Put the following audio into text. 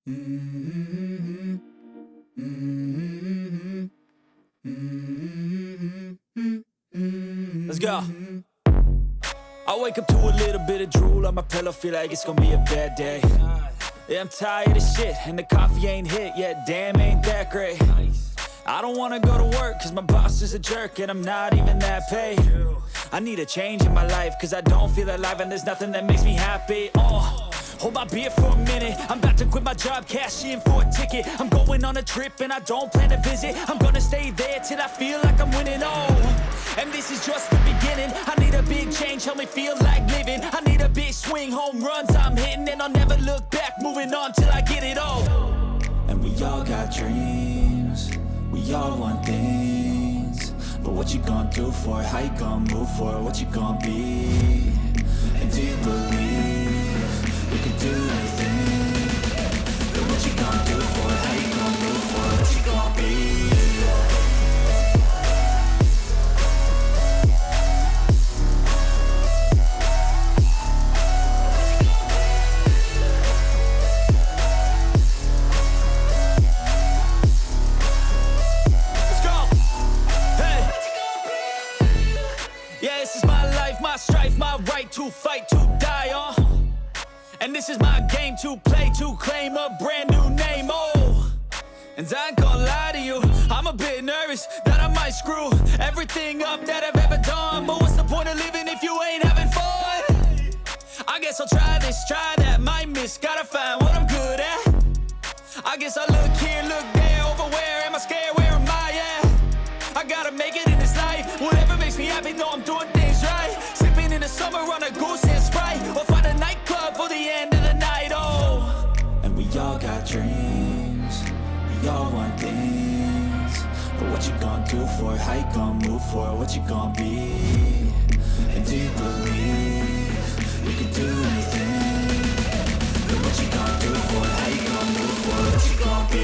Mm-hmm. Mm-hmm. Mm-hmm. Let's go. I wake up to a little bit of drool on my pillow, feel like it's gonna be a bad day. Yeah, I'm tired of shit, and the coffee ain't hit yet, damn, ain't that great. I don't wanna go to work, cause my boss is a jerk, and I'm not even that paid. I need a change in my life, cause I don't feel alive, and there's nothing that makes me happy. Hold my beer for a minute, I'm about to quit my job, cash in for a ticket. I'm going on a trip and I don't plan to visit. I'm gonna stay there till I feel like I'm winning, and this is just the beginning. I need a big change, help me feel like living. I need a big swing, home runs I'm hitting, and I'll never look back, moving on till I get it all. And we all got dreams, we all want things, but what you gonna do for it? How you gonna move for it? What you gonna be? And do you believe you can do anything? But what you gonna do for it? How you gonna move for it? What you gonna be? Let's go! Hey! Yeah, this is my life, my strife, my right to fight, to die on. And this is my game to play, to claim a brand new name, And I ain't gonna lie to you, I'm a bit nervous that I might screw everything up that I've ever done. But what's the point of living if you ain't having fun? I guess I'll try this, try that, might miss, gotta find what I'm good at. I guess I look here, look there, over where am I scared, where am I at? I gotta make it in this life, whatever makes me happy, know I'm doing things right. Sipping in the summer on a goose and Sprite, or find a nightclub for the end of the night, And we all got dreams, we all want things, but what you gonna do for it? How you gonna move for it? What you gonna be? And do you believe you can do anything?